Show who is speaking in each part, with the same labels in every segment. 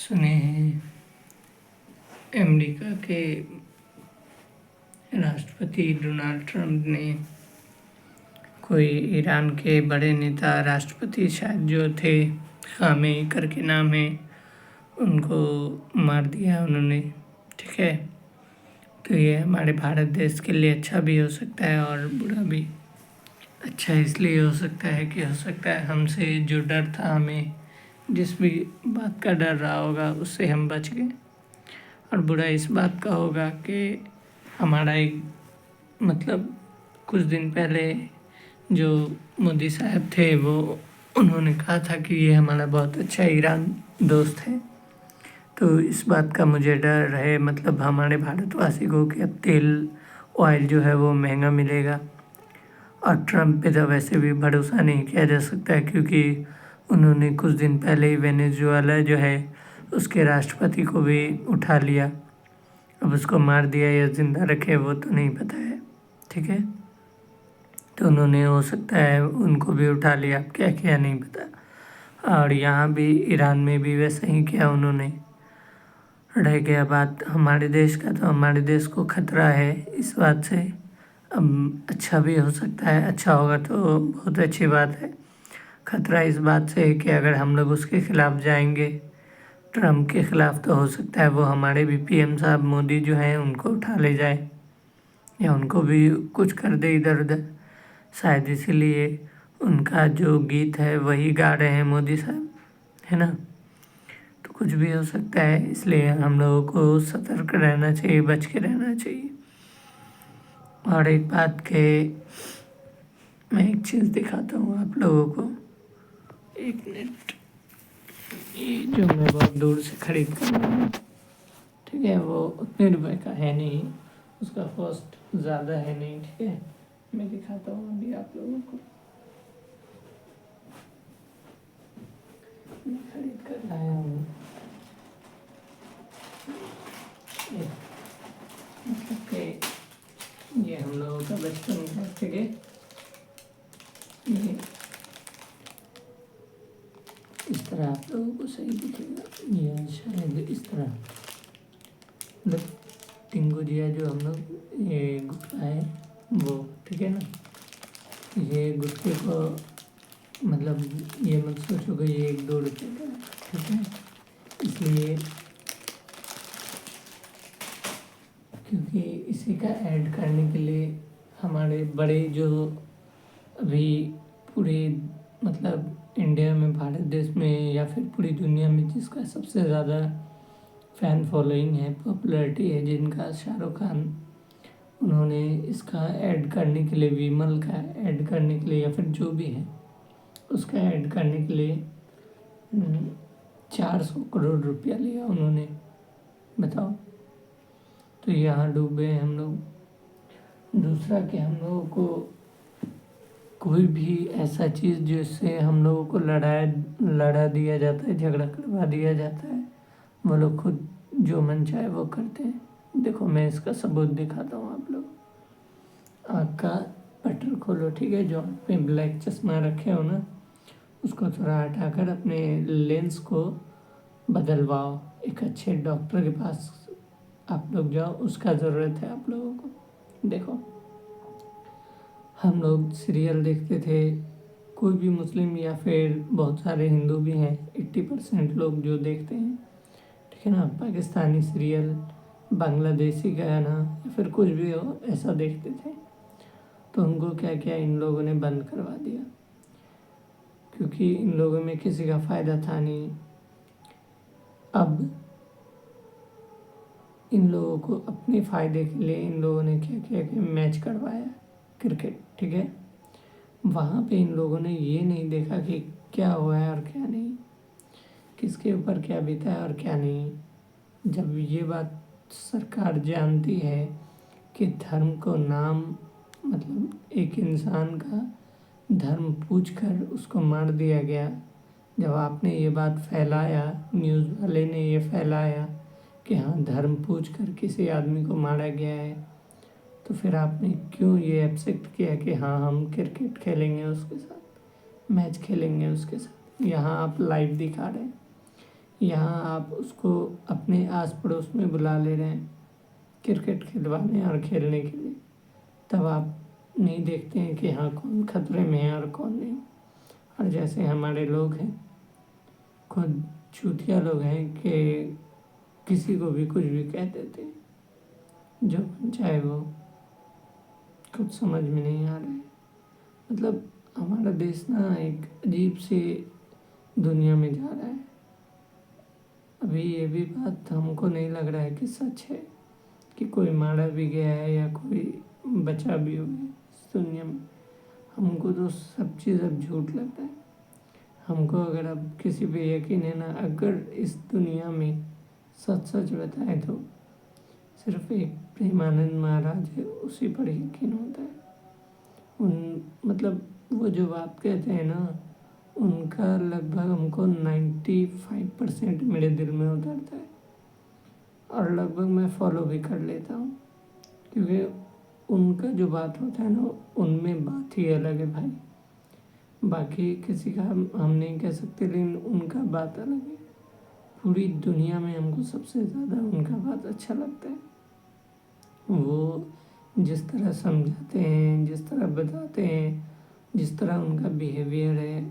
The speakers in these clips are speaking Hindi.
Speaker 1: सुने हैं अमेरिका के राष्ट्रपति डोनाल्ड ट्रंप ने कोई ईरान के बड़े नेता राष्ट्रपति शायद जो थे खामेनी करके नाम है, उनको मार दिया उन्होंने। ठीक है, तो ये हमारे भारत देश के लिए अच्छा भी हो सकता है और बुरा भी। अच्छा इसलिए हो सकता है कि हो सकता है हमसे जो डर था, हमें जिस भी बात का डर रहा होगा उससे हम बच गए। और बुरा इस बात का होगा कि हमारा एक कुछ दिन पहले जो मोदी साहब थे वो उन्होंने कहा था कि ये हमारा बहुत अच्छा ईरान दोस्त है। तो इस बात का मुझे डर है, हमारे भारतवासी को, कि अब तेल ऑयल जो है वो महंगा मिलेगा। और ट्रंप पे तो वैसे भी भरोसा नहीं किया जा सकता है, क्योंकि उन्होंने कुछ दिन पहले ही वेनेजुएला जो है उसके राष्ट्रपति को भी उठा लिया। अब उसको मार दिया या ज़िंदा रखे वो तो नहीं पता है। ठीक है, तो उन्होंने हो सकता है उनको भी उठा लिया, अब क्या किया नहीं पता। और यहाँ भी ईरान में भी वैसा ही किया उन्होंने। रह गया बात हमारे देश का, तो हमारे देश को खतरा है इस बात से। अब अच्छा भी हो सकता है, अच्छा होगा तो बहुत अच्छी बात है। खतरा इस बात से है कि अगर हम लोग उसके खिलाफ जाएंगे, ट्रम्प के खिलाफ, तो हो सकता है वो हमारे भी पीएम साहब मोदी जो हैं उनको उठा ले जाए या उनको भी कुछ कर दे इधर उधर। शायद इसीलिए उनका जो गीत है वही गा रहे हैं मोदी साहब, है ना। तो कुछ भी हो सकता है, इसलिए हम लोगों को सतर्क रहना चाहिए, बच के रहना चाहिए। और एक बात के मैं एक चीज़ दिखाता हूँ आप लोगों को, एक मिनट। ये जो मैं बहुत दूर से खरीद कर लाया हूँ, ठीक है, वो उतने रुपए का है नहीं, उसका कॉस्ट ज़्यादा है नहीं। ठीक है, मैं दिखाता हूँ अभी आप लोगों को। मैं खरीद कर लाया हूँ, ये हम लोगों का बचपन का, ठीक है। ये इस तरह आप लोगों को सही दिखेगा, ये शायद इस तरह टिंगुजिया जो हम लोग ये गुटखा है वो, ठीक है ना। ये गुटखे को ये मत सोचो कि ये 1-2 रुपये का है, ठीक है। इसलिए क्योंकि इसी का ऐड करने के लिए हमारे बड़े जो अभी पूरे इंडिया में, भारत देश में या फिर पूरी दुनिया में जिसका सबसे ज़्यादा फ़ैन फॉलोइंग है, पॉपुलैरिटी है, जिनका शाहरुख खान, उन्होंने इसका ऐड करने के लिए, विमल का ऐड करने के लिए या फिर जो भी है उसका ऐड करने के लिए 400 करोड़ रुपया लिया उन्होंने, बताओ। तो यहाँ डूबे हम लोग। दूसरा कि हम लोगों को कोई भी ऐसा चीज़ जिससे हम लोगों को लड़ा दिया जाता है, झगड़ा करवा दिया जाता है, वो लोग खुद जो मन चाहे वो करते हैं। देखो मैं इसका सबूत दिखाता हूँ आप लोग। आँख का पटर खोलो, ठीक है, जो आँख पे ब्लैक चश्मा रखे हो ना, उसको थोड़ा हटाकर अपने लेंस को बदलवाओ। एक अच्छे डॉक्टर के पास आप लोग जाओ, उसका ज़रूरत है आप लोगों को। देखो हम लोग सीरियल देखते थे, कोई भी मुस्लिम या फिर बहुत सारे हिंदू भी हैं, 80% लोग जो देखते हैं, ठीक है ना, पाकिस्तानी सीरियल, बांग्लादेशी गाना या फिर कुछ भी हो ऐसा देखते थे। तो उनको क्या किया, इन लोगों ने बंद करवा दिया, क्योंकि इन लोगों में किसी का फ़ायदा था नहीं। अब इन लोगों को अपने फ़ायदे के लिए इन लोगों ने क्या किया कि मैच करवाया क्रिकेट, ठीक है। वहाँ पे इन लोगों ने ये नहीं देखा कि क्या हुआ है और क्या नहीं, किसके ऊपर क्या बीता है और क्या नहीं। जब ये बात सरकार जानती है कि धर्म को नाम, एक इंसान का धर्म पूछकर उसको मार दिया गया, जब आपने ये बात फैलाया, न्यूज़ वाले ने ये फैलाया कि हाँ धर्म पूछकर किसी आदमी को मारा गया है, तो फिर आपने क्यों ये एक्सेप्ट किया कि हाँ हम क्रिकेट खेलेंगे उसके साथ, मैच खेलेंगे उसके साथ। यहाँ आप लाइव दिखा रहे हैं, यहाँ आप उसको अपने आस पड़ोस में बुला ले रहे हैं क्रिकेट खिलवाने और खेलने के लिए, तब आप नहीं देखते हैं कि हाँ कौन खतरे में है और कौन नहीं। और जैसे हमारे लोग हैं, खुद चूतिया लोग हैं कि किसी को भी कुछ भी कह देते हैं, जो मन चाहे वो। कुछ समझ में नहीं आ रहा है। मतलब हमारा देश ना एक अजीब सी दुनिया में जा रहा है। अभी ये भी बात हमको नहीं लग रहा है कि सच है कि कोई मारा भी गया है या कोई बचा भी हुआ है इस दुनिया में। हमको तो सब चीज़ अब झूठ लग रहा है। हमको अगर अब किसी पे यकीन है ना, अगर इस दुनिया में सच सच बताए तो सिर्फ एक प्रेमानंद महाराज है, उसी पर यकीन होता है। मतलब वो जो बात कहते हैं ना, उनका लगभग हमको 95% मेरे दिल में उतरता है और लगभग मैं फॉलो भी कर लेता हूँ, क्योंकि उनका जो बात होता है ना, उनमें बात ही अलग है भाई। बाकी किसी का हम नहीं कह सकते, लेकिन उनका बात अलग है। पूरी दुनिया में हमको सबसे ज़्यादा उनका बात अच्छा लगता है। वो जिस तरह समझाते हैं, जिस तरह बताते हैं, जिस तरह उनका बिहेवियर है,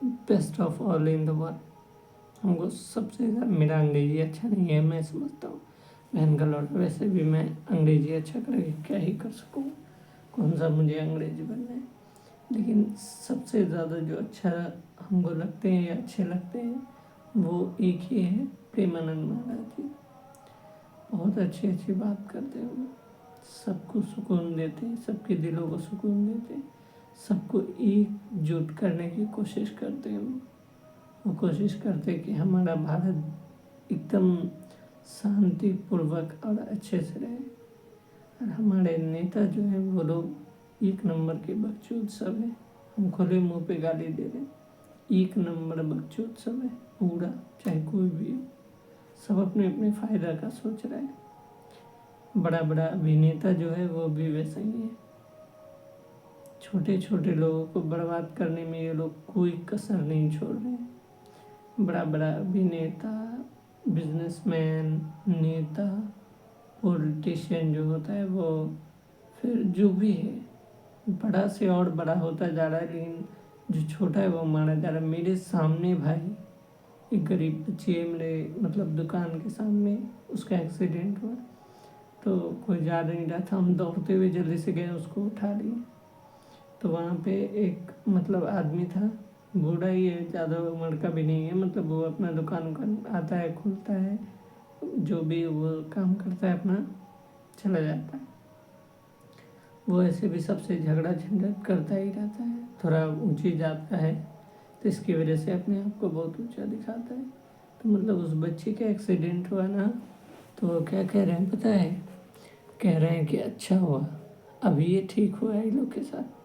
Speaker 1: best of all in the world. हमको सबसे ज़्यादा, मेरा अंग्रेजी अच्छा नहीं है मैं समझता हूँ, बहन का लौटा, वैसे भी मैं अंग्रेजी अच्छा करके क्या ही कर सकूँ, कौन सा मुझे अंग्रेजी बनना है। लेकिन सबसे ज़्यादा जो अच्छा हमको लगते हैं या अच्छे लगते हैं, वो एक ही है, प्रेमानंद महाराज जी। बहुत अच्छी अच्छी बात करते हैं वो, सबको सुकून देते हैं, सबके दिलों को सुकून देते हैं, सबको एकजुट करने की कोशिश करते हैं। वो कोशिश करते हैं कि हमारा भारत एकदम शांतिपूर्वक और अच्छे से रहे। और हमारे नेता जो हैं वो लोग एक नंबर के बकचोद सब हैं। हम खुले मुंह पे गाली दे रहे हैं, एक नंबर बकचोद सब है पूरा, चाहे कोई भी हो। सब अपने अपने फ़ायदा का सोच रहा है। बड़ा बड़ा अभिनेता जो है वो भी वैसा ही है। छोटे छोटे लोगों को बर्बाद करने में ये लोग कोई कसर नहीं छोड़ रहे हैं। बड़ा बड़ा अभिनेता, बिजनेसमैन, नेता, पॉलिटिशियन जो होता है वो, फिर जो भी है, बड़ा से और बड़ा होता जा रहा है, लेकिन जो छोटा है वो मारा जा रहा है। मेरे सामने भाई एक गरीब बच्ची है, मेरे मतलब दुकान के सामने, उसका एक्सीडेंट हुआ, तो कोई जा नहीं रहा था, हम दौड़ते हुए जल्दी से गए, उसको उठा लिए। तो वहाँ पे एक मतलब आदमी था, बूढ़ा ही है, ज़्यादा उम्र का भी नहीं है, मतलब वो अपना दुकान आता है, खुलता है, जो भी वो काम करता है अपना चला जाता है। वो ऐसे भी सबसे झगड़ा झंझट करता ही रहता है, थोड़ा ऊंची जात का है, तो इसकी वजह से अपने आप को बहुत ऊंचा दिखाता है। तो मतलब उस बच्चे का एक्सीडेंट हुआ ना, तो वो क्या कह रहे हैं पता है, कह रहे हैं कि अच्छा हुआ अभी ये ठीक हुआ है इन लोग के साथ।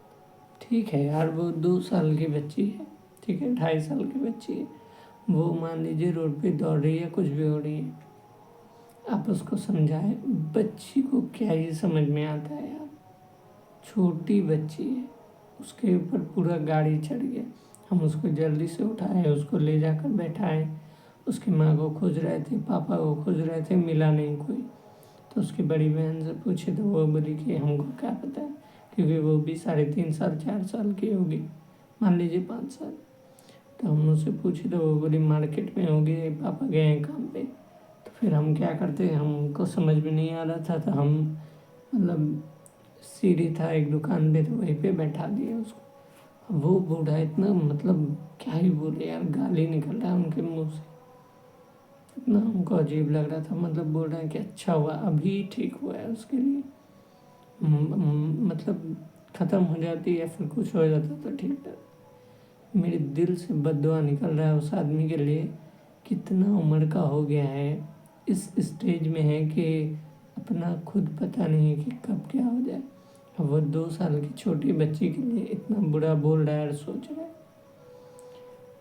Speaker 1: ठीक है यार, वो 2 साल की बच्ची है, ठीक है, 2.5 साल की बच्ची है, वो मान लीजिए रोड पे दौड़ रही है, कुछ भी हो रही है, आप उसको समझाएं। बच्ची को क्या ही समझ में आता है यार, छोटी बच्ची है, उसके ऊपर पूरा गाड़ी चढ़ गया। हम उसको जल्दी से उठाए, उसको ले जाकर बैठाए, उसकी माँ को खोज रहे थे, पापा को खोज रहे थे, मिला नहीं कोई। तो उसकी बड़ी बहन से पूछे तो वो बोली कि हमको क्या पता है, क्योंकि वो भी 3.5 साल 4 साल की होगी, मान लीजिए 5 साल। तो हम उससे पूछे तो वो बोली मार्केट में होगी, पापा गए हैं काम पे। तो फिर हम क्या करते, हमको समझ में नहीं आ रहा था, तो हम मतलब सीढ़ी था एक दुकान पे, तो वहीं पे बैठा दिया उसको। अब वो बूढ़ा इतना मतलब क्या ही बोले यार, गाली निकल रहा है उनके मुंह से, इतना हमको अजीब लग रहा था। मतलब बोल रहे हैं कि अच्छा हुआ अभी ठीक हुआ है उसके लिए, मतलब ख़त्म हो जाती या फिर कुछ हो जाता तो ठीक था। मेरे दिल से बद्दुआ निकल रहा है उस आदमी के लिए, कितना उम्र का हो गया है, इस स्टेज में है कि अपना खुद पता नहीं है कि कब क्या हो जाए। अब वो 2 साल की छोटी बच्ची के लिए इतना बुरा बोल रहा है और सोच रहा है।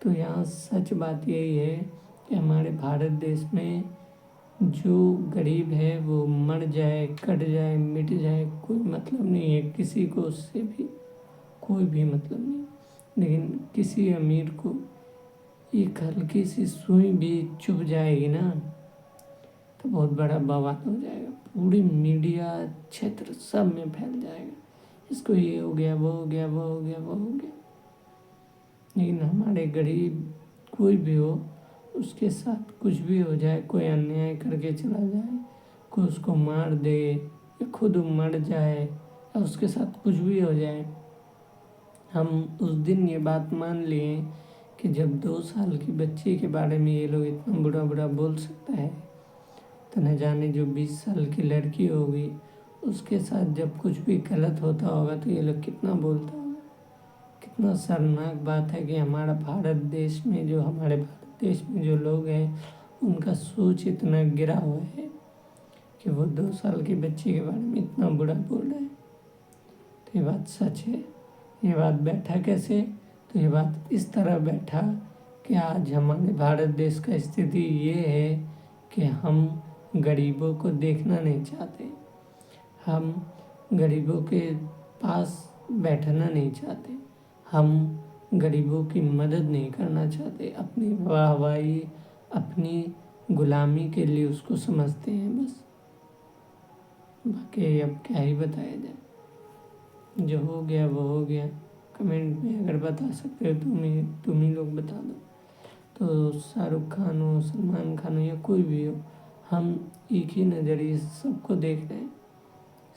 Speaker 1: तो यहाँ सच बात यही है कि हमारे भारत देश में जो गरीब है वो मर जाए, कट जाए, मिट जाए, कोई मतलब नहीं है किसी को, उससे भी कोई भी मतलब नहीं। लेकिन किसी अमीर को एक हल्की सी सुई भी चुभ जाएगी ना तो बहुत बड़ा बवाल हो जाएगा, पूरी मीडिया क्षेत्र सब में फैल जाएगा, इसको ये हो गया, वो हो गया, वो हो गया, वो हो गया। लेकिन हमारे गरीब कोई भी हो, उसके साथ कुछ भी हो जाए, कोई अन्याय करके चला जाए, कोई उसको मार दे या खुद मर जाए या उसके साथ कुछ भी हो जाए, हम उस दिन ये बात मान लिए कि जब 2 साल की बच्ची के बारे में ये लोग इतना बुरा बुरा बोल सकता है, तो न जाने जो 20 साल की लड़की होगी उसके साथ जब कुछ भी गलत होता होगा तो ये लोग कितना बोलता होगा। कितना शर्मनाक बात है कि हमारे भारत देश में जो लोग हैं उनका सोच इतना गिरा हुआ है कि वो 2 साल की बच्ची के बारे में इतना बुरा बोल रहे हैं। तो ये बात सच है। ये बात बैठा कैसे? तो ये बात इस तरह बैठा कि आज हमारे भारत देश का स्थिति ये है कि हम गरीबों को देखना नहीं चाहते, हम गरीबों के पास बैठना नहीं चाहते, हम गरीबों की मदद नहीं करना चाहते, अपनी वाहवाही, अपनी गुलामी के लिए उसको समझते हैं बस। बाकी अब क्या ही बताया जाए, जो हो गया वो हो गया। कमेंट में अगर बता सकते हो तुम ही लोग बता दो। तो शाहरुख खान हो, सलमान खान हो या कोई भी हो, हम एक ही नज़रिए से सबको देख रहे हैं,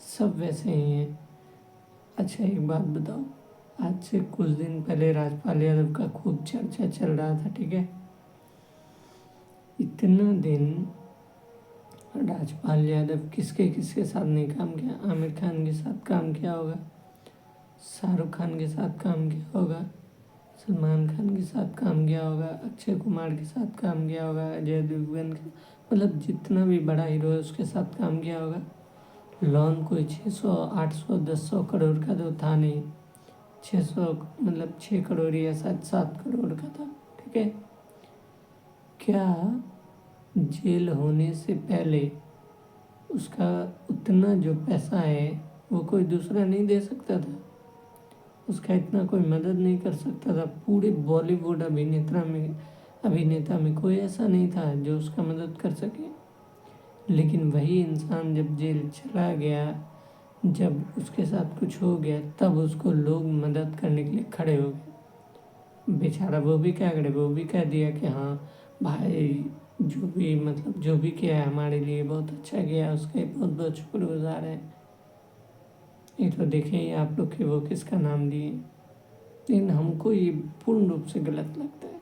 Speaker 1: सब वैसे ही हैं। अच्छा एक बात बताओ, आज से कुछ दिन पहले राजपाल यादव का खूब चर्चा चल रहा था, ठीक है। इतना दिन राजपाल यादव किसके किसके साथ नहीं काम किया? आमिर खान के साथ काम किया होगा, शाहरुख खान के साथ काम किया होगा, सलमान खान के साथ काम किया होगा, अक्षय कुमार के साथ काम किया होगा, अजय देवगन के, मतलब जितना भी बड़ा हीरो है उसके साथ काम किया होगा। लॉन कोई 600, 800, 1000 करोड़ का तो था नहीं, 600 मतलब 6 करोड़ या 7 करोड़ का था, ठीक है। क्या जेल होने से पहले उसका उतना जो पैसा है वो कोई दूसरा नहीं दे सकता था? उसका इतना कोई मदद नहीं कर सकता था? पूरे बॉलीवुड अभिनेता में कोई ऐसा नहीं था जो उसका मदद कर सके। लेकिन वही इंसान जब जेल चला गया, जब उसके साथ कुछ हो गया, तब उसको लोग मदद करने के लिए खड़े हो गए। बेचारा वो भी क्या करे, वो भी कह दिया कि हाँ भाई जो भी किया है हमारे लिए बहुत अच्छा किया, उसका बहुत बहुत शुक्रगुजार है। ये तो देखें ही आप लोग कि वो किसका नाम दिए। लेकिन हमको ये पूर्ण रूप से गलत लगता है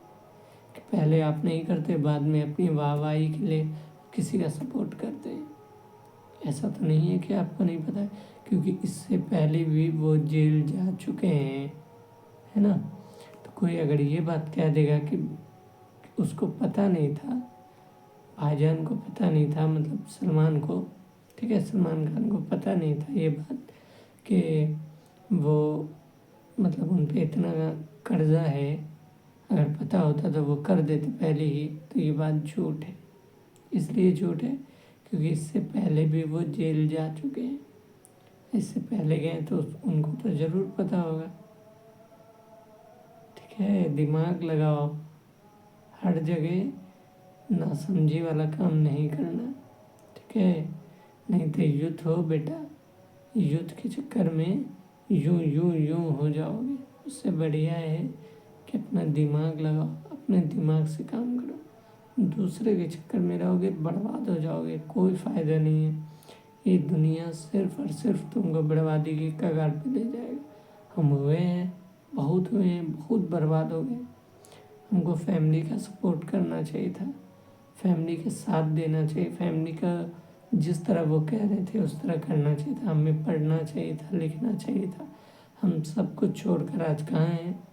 Speaker 1: कि पहले आप नहीं करते, बाद में अपनी वाहवाही के लिए किसी का सपोर्ट करते हैं। ऐसा तो नहीं है कि आपको नहीं पता है, क्योंकि इससे पहले भी वो जेल जा चुके हैं, है ना। तो कोई अगर ये बात कह देगा कि उसको पता नहीं था, भाईजान को पता नहीं था, मतलब सलमान को, ठीक है, सलमान खान को पता नहीं था ये बात कि वो मतलब उन पे इतना कर्जा है, अगर पता होता तो वो कर देते पहले ही, तो ये बात झूठ है। इसलिए झूठ है क्योंकि इससे पहले भी वो जेल जा चुके हैं, इससे पहले गए तो उनको तो ज़रूर पता होगा, ठीक है। दिमाग लगाओ, हर जगह नासमझी वाला काम नहीं करना, ठीक है। नहीं तो युद्ध हो बेटा, युद्ध के चक्कर में यूं हो जाओगे। उससे बढ़िया है कि अपना दिमाग लगाओ, अपने दिमाग से काम करो। दूसरे के चक्कर में रहोगे बर्बाद हो जाओगे, कोई फ़ायदा नहीं है। ये दुनिया सिर्फ और सिर्फ तुमको बर्बादी के कगार पे ले जाएगा। हम हुए हैं, बहुत बर्बाद हो गए। हमको फैमिली का सपोर्ट करना चाहिए था, फैमिली के साथ देना चाहिए, फैमिली का जिस तरह वो कह रहे थे उस तरह करना चाहिए था, हमें पढ़ना चाहिए था, लिखना चाहिए था। हम सब कुछ छोड़कर आज कहाँ हैं?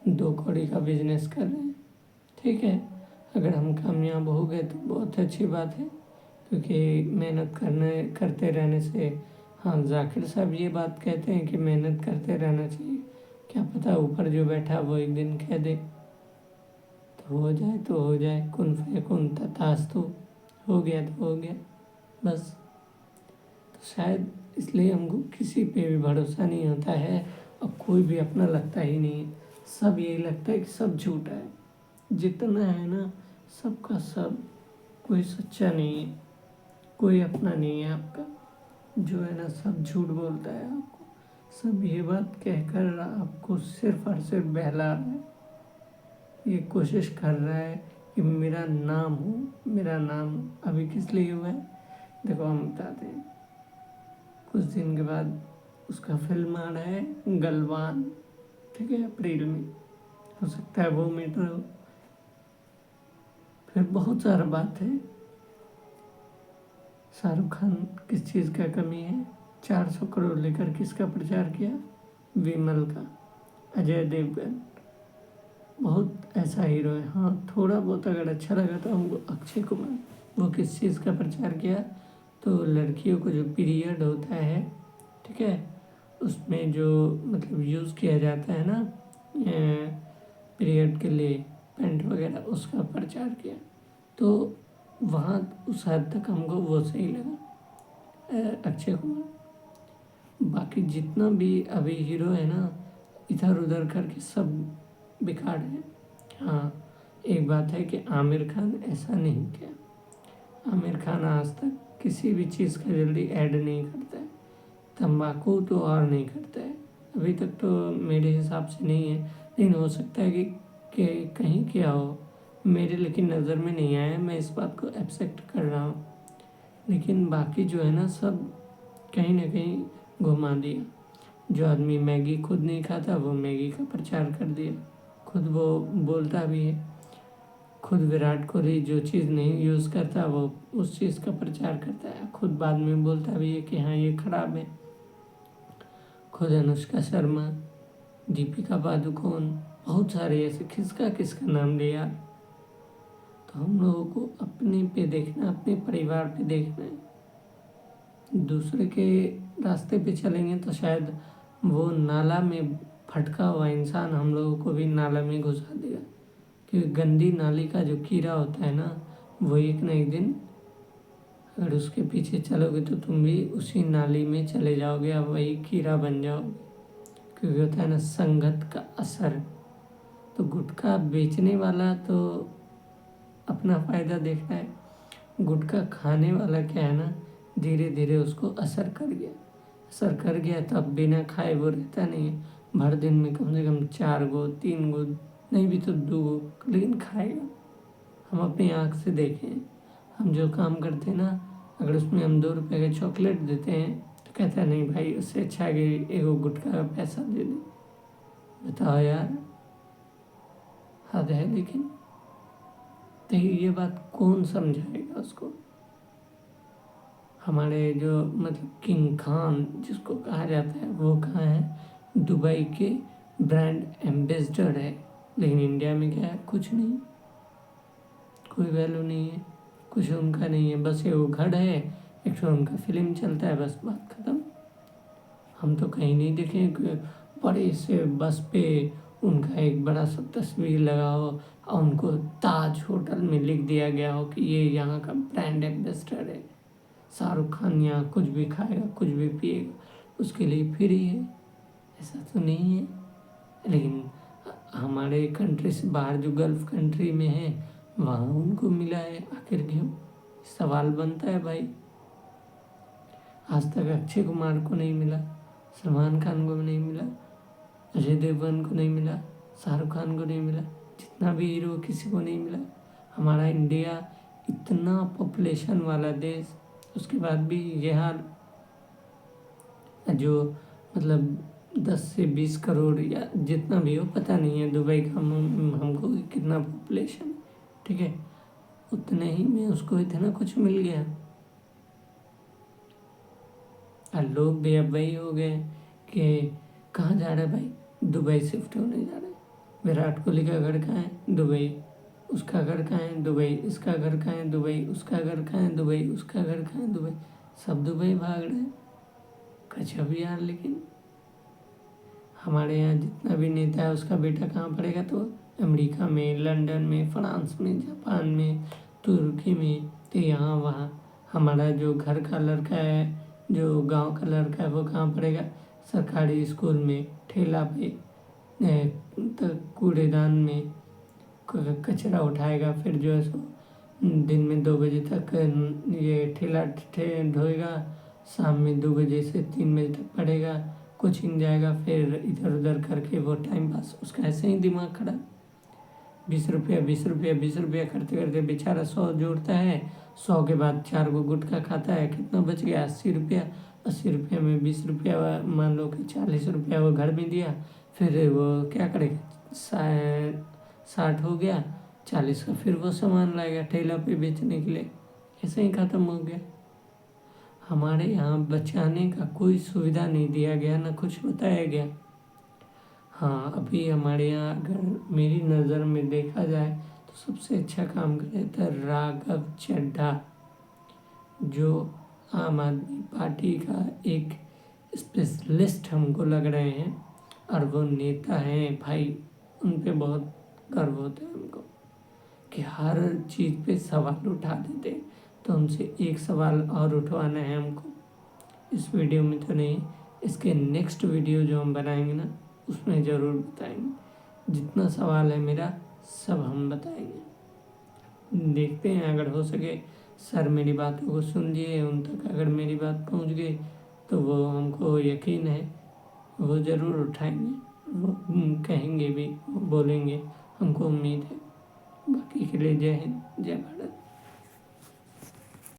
Speaker 1: 2 कौड़ी का बिजनेस कर रहे हैं, ठीक है। अगर हम कामयाब हो गए तो बहुत अच्छी बात है, क्योंकि मेहनत करते रहने से, हाँ जाकिर साहब ये बात कहते हैं कि मेहनत करते रहना चाहिए, क्या पता ऊपर जो बैठा वो एक दिन कह दे तो हो जाए, कुन फयकुन तथास्तु, हो गया तो हो गया बस। तो शायद इसलिए हमको किसी पे भी भरोसा नहीं होता है और कोई भी अपना लगता ही नहीं है, सब यही लगता है कि सब झूठा है। जितना है ना सबका सब, कोई सच्चा नहीं है, कोई अपना नहीं है आपका। जो है ना सब झूठ बोलता है आपको, सब ये बात कहकर आपको सिर्फ और सिर्फ बहला रहा है। ये कोशिश कर रहा है कि मेरा नाम हो, मेरा नाम अभी किस लिए हुआ है देखो हम बताते हैं। कुछ दिन के बाद उसका फिल्म आ रहा है गलवान, ठीक है, अप्रैल में, हो सकता है वो मीटर हो। फिर बहुत सारा बात है, शाहरुख खान किस चीज़ का कमी है, 400 करोड़ लेकर किसका प्रचार किया, विमल का। अजय देवगन बहुत ऐसा हीरो है। हाँ थोड़ा बहुत अगर अच्छा लगा तो हमको अक्षय कुमार, वो किस चीज़ का प्रचार किया, तो लड़कियों को जो पीरियड होता है, ठीक है, उसमें जो मतलब यूज़ किया जाता है ना पीरियड के लिए पैंट वगैरह, उसका प्रचार किया। तो वहाँ उस हद तक हमको वो सही लगा अक्षय कुमार। बाकी जितना भी अभी हीरो है ना इधर उधर करके सब बेकार है। हाँ एक बात है कि आमिर खान ऐसा नहीं किया। आमिर खान आज तक किसी भी चीज़ का जल्दी ऐड नहीं करता है, तंबाकू तो और नहीं करता है अभी तक तो मेरे हिसाब से नहीं है, लेकिन हो सकता है कि कहीं किया हो, मेरे लेकिन नज़र में नहीं आया, मैं इस बात को एक्सेप्ट कर रहा हूँ। लेकिन बाकी जो है ना सब कहीं ना कहीं घुमा दिया। जो आदमी मैगी खुद नहीं खाता वो मैगी का प्रचार कर दिया, खुद वो बोलता भी है। खुद विराट कोहली जो चीज़ नहीं यूज़ करता वो उस चीज़ का प्रचार करता है, खुद बाद में बोलता भी है कि हाँ ये खराब है। खुद अनुष्का शर्मा, दीपिका पादुकोण, बहुत सारे ऐसे, किसका किसका नाम लिया। तो हम लोगों को अपने पे देखना, अपने परिवार पे देखना है। दूसरे के रास्ते पे चलेंगे तो शायद वो नाला में फटका हुआ इंसान हम लोगों को भी नाला में घुसा देगा, क्योंकि गंदी नाली का जो कीड़ा होता है ना वो एक ना एक दिन अगर उसके पीछे चलोगे तो तुम भी उसी नाली में चले जाओगे, अब वही कीड़ा बन जाओगे। क्योंकि होता है ना संगत का असर। तो गुटखा बेचने वाला तो अपना फ़ायदा देख रहा है, गुटखा खाने वाला क्या है ना धीरे धीरे उसको असर कर गया। असर कर गया तो अब बिना खाए वो रहता नहीं है, भर दिन में कम से कम 4 गो 3 गो नहीं भी तो 2 गो लेकिन खाएगा। हम अपनी आँख से देखें, हम जो काम करते हैं ना अगर उसमें हम 2 रुपये का चॉकलेट देते हैं तो कहता है नहीं भाई उससे अच्छा है कि एगो गुटखा का पैसा दे दे। बताओ यार, हद है। लेकिन तो ये बात कौन समझाएगा उसको। हमारे जो मतलब किंग खान जिसको कहा जाता है वो कहाँ है, दुबई के ब्रांड एम्बेसडर है, लेकिन इंडिया में क्या है, कुछ नहीं, कोई वैल्यू नहीं है, कुछ उनका नहीं है। बस ये वो घर है, एक तो उनका फिल्म चलता है, बस बात खत्म। हम तो कहीं नहीं देखे कि बड़े से बस पे उनका एक बड़ा सा तस्वीर लगा हो और उनको ताज होटल में लिख दिया गया हो कि ये यहाँ का ब्रांड एम्बेसडर है। शाहरुख खान यहाँ कुछ भी खाएगा कुछ भी पिएगा उसके लिए फ्री है, ऐसा तो नहीं है। लेकिन हमारे कंट्री से बाहर जो गल्फ कंट्री में है वहाँ उनको मिला है, आखिर क्यों, सवाल बनता है भाई। आज तक अक्षय कुमार को नहीं मिला, सलमान खान को नहीं मिला, अजय देवगन को नहीं मिला, शाहरुख खान को नहीं मिला, जितना भी हीरो किसी को नहीं मिला। हमारा इंडिया इतना पॉपुलेशन वाला देश, उसके बाद भी यह हाल, जो मतलब 10 से 20 करोड़ या जितना भी हो पता नहीं है दुबई का हमको कितना पॉपुलेशन, ठीक है, उतने ही में उसको इतना कुछ मिल गया। और लोग भी अब वही हो गए कि कहाँ जा रहे भाई, दुबई शिफ्ट होने जा रहे। विराट कोहली का घर कहाँ है, दुबई, उसका घर कहाँ है, दुबई, इसका घर कहाँ है, दुबई, उसका घर कहाँ है, दुबई, उसका घर कहाँ है, दुबई, सब दुबई भाग रहे हैं। गजब यार। लेकिन हमारे यहाँ जितना भी नेता है उसका बेटा कहाँ पढ़ेगा, तो अमेरिका में, लंदन में, फ्रांस में, जापान में, तुर्की में, तो यहाँ वहाँ। हमारा जो घर का लड़का है, जो गांव का लड़का है, वो कहाँ पढ़ेगा, सरकारी स्कूल में, ठेला पे, तो कूड़ेदान में, कचरा उठाएगा, फिर जो है सो दिन में 2 बजे तक ये ठेला ढोएगा, शाम में 2 बजे से 3 बजे तक पढ़ेगा, कोचिंग जाएगा, फिर इधर उधर करके वो टाइम पास, उसका ऐसे ही दिमाग खराब। 20 रुपया 20 रुपया 20 रुपया करते करते बेचारा 100 जोड़ता है, 100 के बाद 4 को गुटखा खाता है, कितना बच गया 80 रुपया। 80 रुपया में 20 रुपया मान लो कि 40 रुपया वो घर में दिया, फिर वो क्या करेगा, 60 हो गया, 40 का फिर वो सामान लाएगा ठेला पे बेचने के लिए, ऐसे ही ख़त्म हो गया। हमारे यहाँ बचाने का कोई सुविधा नहीं दिया गया, ना कुछ बताया गया। हाँ, अभी हमारे यहाँ अगर मेरी नज़र में देखा जाए तो सबसे अच्छा काम कर रहे थे राघव चड्ढा, जो आम आदमी पार्टी का एक स्पेशलिस्ट हमको लग रहे हैं, और वो नेता हैं भाई, उन पे बहुत गर्व होता है हमको कि हर चीज़ पे सवाल उठा देते। तो उनसे एक सवाल और उठवाना है हमको, इस वीडियो में तो नहीं, इसके नेक्स्ट वीडियो जो हम बनाएंगे ना उसमें ज़रूर बताएंगे। जितना सवाल है मेरा सब हम बताएंगे। देखते हैं, अगर हो सके सर मेरी बातों को सुन लिए, उन तक अगर मेरी बात पहुंच गई तो वो हमको यकीन है वो ज़रूर उठाएंगे, वो कहेंगे भी, वो बोलेंगे, हमको उम्मीद है। बाकी के लिए जय हिंद, जय भारत।